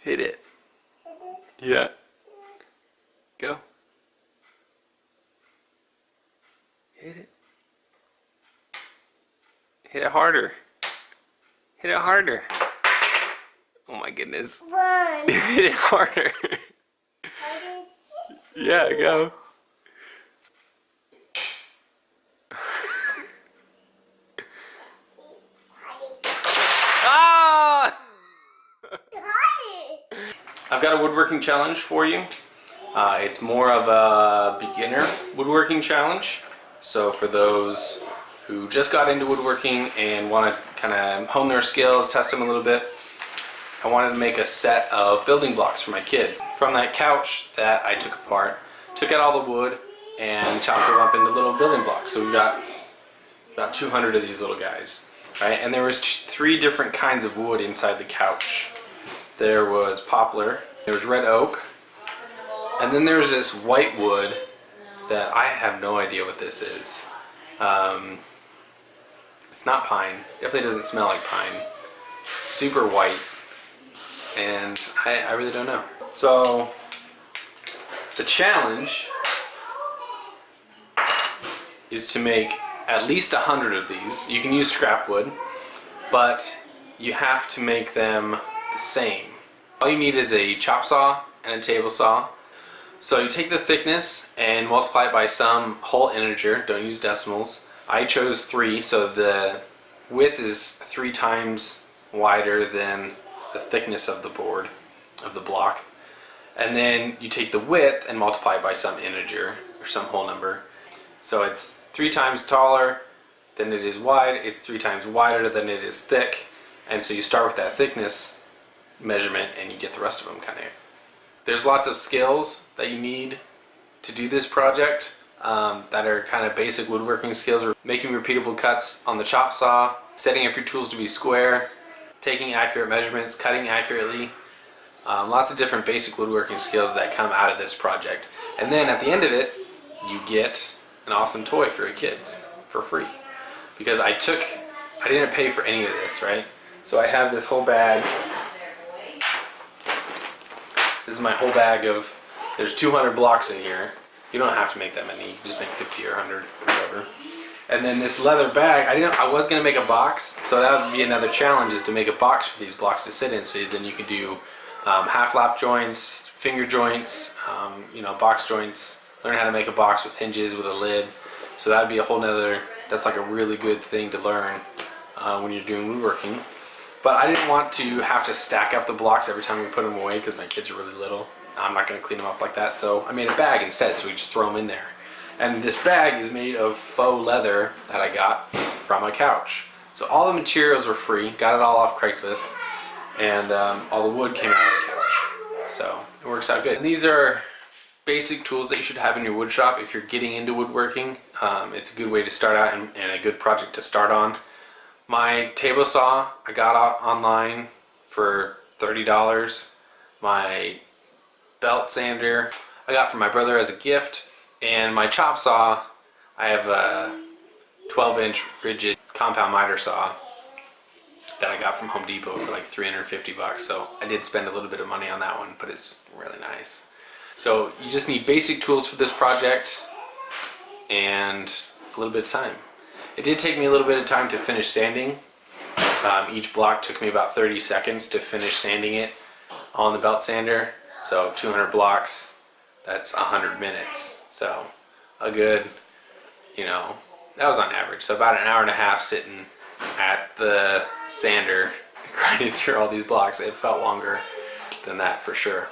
Hit it. Yeah. Go. Hit it. Hit it harder. Hit it harder. Oh my goodness. Hit it harder. Yeah, go. Ah! I've got a woodworking challenge for you. It's more of a beginner woodworking challenge. So for those who just got into woodworking and want to kind of hone their skills, test them a little bit, I wanted to make a set of building blocks for my kids. From that couch that I took apart, took out all the wood and chopped them up into little building blocks. So we've got about 200 of these little guys, right? And there was 3 different kinds of wood inside the couch. There was poplar, there was red oak, and then there's this white wood that I have no idea what this is. It's not pine. Definitely doesn't smell like pine. It's super white, and I really don't know. So the challenge is to make at least 100 of these. You can use scrap wood, but you have to make them the same. All you need is a chop saw and a table saw. So you take the thickness and multiply it by some whole integer. Don't use decimals. I chose 3, so the width is 3 times wider than the thickness of the board, of the block. And then you take the width and multiply it by some integer or some whole number. So it's 3 times taller than it is wide, it's 3 times wider than it is thick, and so you start with that thickness measurement and you get the rest of them kind of. There's lots of skills that you need to do this project that are kind of basic woodworking skills, or making repeatable cuts on the chop saw, setting up your tools to be square, taking accurate measurements, cutting accurately. Lots of different basic woodworking skills that come out of this project. And then at the end of it, you get an awesome toy for your kids for free. Because I didn't pay for any of this, right? So I have this whole bag. This is my whole bag of, there's 200 blocks in here. You don't have to make that many, you can just make 50 or 100, whatever. And then this leather bag, I was gonna make a box, so that would be another challenge, is to make a box for these blocks to sit in, so then you can do half lap joints, finger joints, box joints, learn how to make a box with hinges, with a lid. So that would be a whole nother, that's like a really good thing to learn when you're doing woodworking. But I didn't want to have to stack up the blocks every time we put them away because my kids are really little. I'm not going to clean them up like that, so I made a bag instead, so we just throw them in there. And this bag is made of faux leather that I got from a couch. So all the materials were free, got it all off Craigslist, and all the wood came out of the couch. So it works out good. And these are basic tools that you should have in your wood shop if you're getting into woodworking. It's a good way to start out and a good project to start on. My table saw I got online for $30. My belt sander I got from my brother as a gift, and my chop saw, I have a 12-inch rigid compound miter saw that I got from Home Depot for like 350 bucks. So I did spend a little bit of money on that one, but it's really nice. So you just need basic tools for this project and a little bit of time. It did take me a little bit of time to finish sanding. Each block took me about 30 seconds to finish sanding it on the belt sander. So 200 blocks, that's 100 minutes. So a good, that was on average. So about an hour and a half sitting at the sander grinding through all these blocks. It felt longer than that for sure.